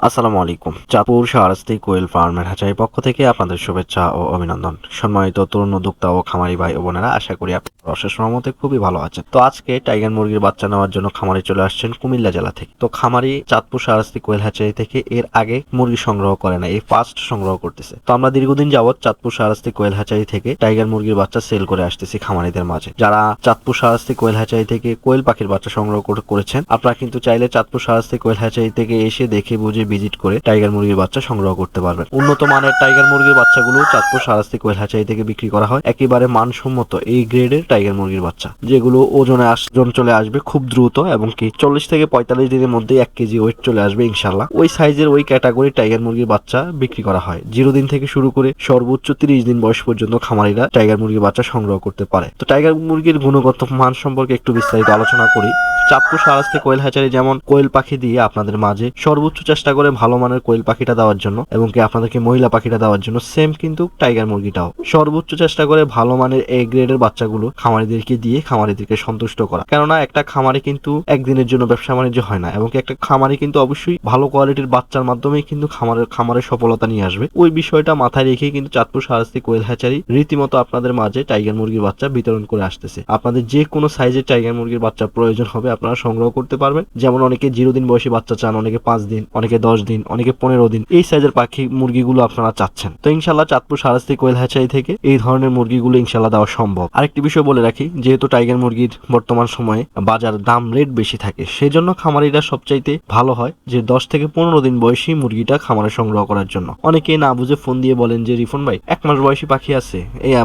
আসসালামু আলাইকুম। চাঁদপুর শাহরাস্তি কোয়েল ফার্মের হ্যাচারির পক্ষ থেকে আপনাদের শুভেচ্ছা ও অভিনন্দন। সম্মানিত তরুণ উদ্যোক্তা ও খামারি ভাই ও বোনেরা, আশা করি আপনারা অশেষ রহমতে খুবই ভালো আছেন। তো আজকে টাইগার মুরগির বাচ্চা নেওয়ার জন্য খামারি চলে আসছেন কুমিল্লা জেলা থেকে। তো খামারি চাঁদপুর শাহরাস্তি কোয়েল হ্যাচারি থেকে এর আগে মুরগি সংগ্রহ করে না, এই ফার্স্ট সংগ্রহ করতেছে। তো আমরা দীর্ঘদিন যাবৎ চাঁদপুর শাহরাস্তি কোয়েল হ্যাচারি থেকে টাইগার মুরগির বাচ্চা সেল করে আসতেছি খামারিদের মাঝে। যারা চাঁদপুর শাহরাস্তি কোয়েল হ্যাচারি থেকে কোয়েল পাখির বাচ্চা সংগ্রহ করেছেন, আপনারা কিন্তু চাইলে চাঁদপুর শাহরাস্তি কোয়েল হ্যাচারি থেকে এসে দেখে বুঝে ভিজিট করে টাইগার মুরগির বাচ্চা সংগ্রহ করতে পারবেন। উন্নত মানের টাইগার মুরগির বাচ্চাগুলো চাঁদপুর শাহরাস্তি কোয়েল হ্যাচারি থেকে বিক্রি করা হয়। একেবারে মানসম্মত এই গ্রেডের টাইগার মুরগির বাচ্চা, যেগুলো ওজন চলে আসবে খুব দ্রুত এবং কি 40 থেকে 45 দিনের মধ্যে 1 কেজি ওয়েট চলে আসবে ইনশাল্লাহ। ওই সাইজের ওই ক্যাটাগরি টাইগার মুরগির বাচ্চা বিক্রি করা হয়। 0 দিন থেকে শুরু করে সর্বোচ্চ 30 দিন বয়স পর্যন্ত খামারিরা টাইগার মুরগির বাচ্চা সংগ্রহ করতে পারে। তো টাইগার মুরগির গুণগত মান সম্পর্কে একটু বিস্তারিত আলোচনা করি। চাঁদপুর শাহরাস্তি কোয়েল হ্যাচারি যেমন কোয়েল পাখি দিয়ে আপনাদের মাঝে সর্বোচ্চ চেষ্টা করে ভালো মানের কোয়েল পাখিটা দেওয়ার জন্য এবং কি আপনাদেরকে মহিলা পাখিটা দেওয়ার জন্য, সেম কিন্তু টাইগার মুরগিটাও সর্বোচ্চ চেষ্টা করে ভালো মানের এ গ্রেডের বাচ্চাগুলো খামারিদেরকে দিয়ে খামারিদেরকে সন্তুষ্ট করা। কেননা একটা খামারি কিন্তু একদিনের জন্য ব্যবসা বাণিজ্য হয় না এবং একটা খামারি কিন্তু অবশ্যই ভালো কোয়ালিটির বাচ্চার মাধ্যমেই কিন্তু খামারের সফলতা নিয়ে আসবে। ওই বিষয়টা মাথায় রেখেই কিন্তু চাঁদপুর শাহরাস্তি কোয়েল হ্যাচারি রীতিমতো আপনাদের মাঝে টাইগার মুরগির বাচ্চা বিতরণ করে আসতেছে। আপনাদের যে কোনো সাইজের টাইগার মুরগির বাচ্চা প্রয়োজন হবে আপনারা সংগ্রহ করতে পারবেন। যেমন অনেকে 0 দিন বয়সী বাচ্চা চান, অনেকে 5 দিন, অনেকে 10 দিন, অনেকে 15 দিন, এই সাইজের পাখি মুরগিগুলো আপনারা চাচ্ছেন। তো ইনশাল্লাহ চাঁদপুর শাহরাস্তি কোয়েল হ্যাচারি থেকে এই ধরনের মুরগিগুলো ইনশাল্লাহ দেওয়া সম্ভব। আরেকটি বিষয় বলে রাখি, যেহেতু টাইগার মুরগির বর্তমান সময়ে বাজার দাম রেট বেশি থাকে, সেজন্য খামারিরা সবচাইতে ভালো হয় যে 10 থেকে 15 দিন বয়সী মুরগিটা খামারে সংগ্রহ করার জন্য। অনেকে না বুঝে ফোন দিয়ে বলেন যে রিফন ভাই 1 মাস বয়সী পাখি আছে,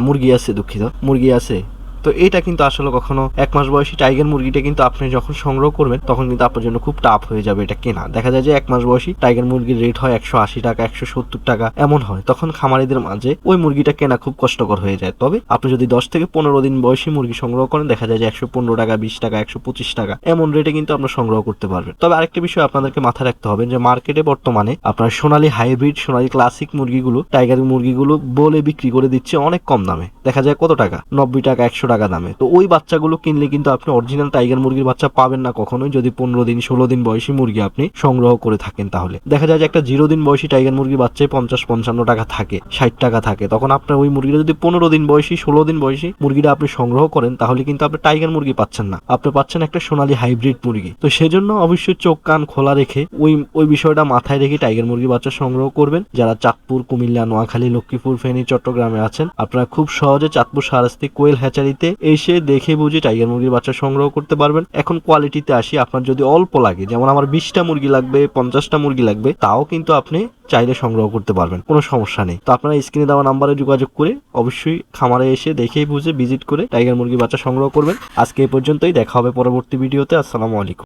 মুরগি আছে, দুঃখিত মুরগি আছে। তো এটা কিন্তু আসলে কখনো 1 মাস বয়সী টাইগার মুরগিটা কিন্তু আপনি যখন সংগ্রহ করবেন তখন কিন্তু আপনার জন্য খুব টাফ হয়ে যাবে এটা কেনা। দেখা যায় যে 1 মাস বয়সী টাইগার মুরগির রেট হয় 180 টাকা, 170 টাকা এমন হয়। তখন খামারিদের মাঝে ওই মুরগিটা কেনা খুব কষ্টকর হয়ে যায়। তবে আপনি যদি 10 থেকে 15 দিন বয়সী মুরগি সংগ্রহ করেন, দেখা যায় যে 115 টাকা, 20 টাকা, 125 টাকা এমন রেটে কিন্তু আপনার সংগ্রহ করতে পারবেন। তবে আরেকটা বিষয় আপনাদেরকে মাথায় রাখতে হবে যে মার্কেটে বর্তমানে আপনার সোনালী হাইব্রিড, সোনালী ক্লাসিক মুরগিগুলো, টাইগার মুরগিগুলো বলে বিক্রি করে দিচ্ছে অনেক কম দামে। দেখা যায় কত টাকা, 90 টাকা, 100 টাকা দামে। তো ওই বাচ্চাগুলো কিনলে কিন্তু আপনি অরিজিনাল টাইগার মুরগির বাচ্চা পাবেন না কখনোই, যদি 15 দিন 16 দিন বয়সী মুরগি আপনি সংগ্রহ করে থাকেন। তাহলে দেখা যায় যে একটা 0 দিন বয়সী টাইগার মুরগির বাচ্চায় 50-55 টাকা থাকে, 60 টাকা থাকে। তখন আপনার ওই মুরগিটা যদি 15 দিন বয়সী, 16 দিন বয়সী মুরগিটা আপনি সংগ্রহ করেন, তাহলে কিন্তু আপনি টাইগার মুরগি পাচ্ছেন না, আপনি পাচ্ছেন একটা সোনালী হাইব্রিড মুরগি। তো সেজন্য অবশ্যই চোখ কান খোলা রেখে ওই বিষয়টা মাথায় রেখে টাইগার মুরগি বাচ্চা সংগ্রহ করবেন। যারা চাঁদপুর, কুমিল্লা, নোয়াখালী, লক্ষ্মীপুর, ফেনী, চট্টগ্রামে আছেন, আপনারা খুব সহজে চাঁদপুর শাহরাস্তি কোয়েল হ্যাচারিতে এসে দেখে বুঝে টাইগার মুরগির বাচ্চা সংগ্রহ করতে পারবেন। এখন কোয়ালিটিতে আসি, আপনার যদি অল্প লাগে, যেমন আমার 20টা মুরগি লাগবে, 50টা মুরগি লাগবে, তাও কিন্তু আপনি চাইলে সংগ্রহ করতে পারবেন, কোনো সমস্যা নেই। তো আপনারা স্ক্রিনে দেওয়া নাম্বারে যোগাযোগ করে অবশ্যই খামারে এসে দেখেই বুঝে ভিজিট করে টাইগার মুরগির বাচ্চা সংগ্রহ করবেন। আজকে এই পর্যন্তই, দেখা হবে পরবর্তী ভিডিওতে। আসসালামু আলাইকুম।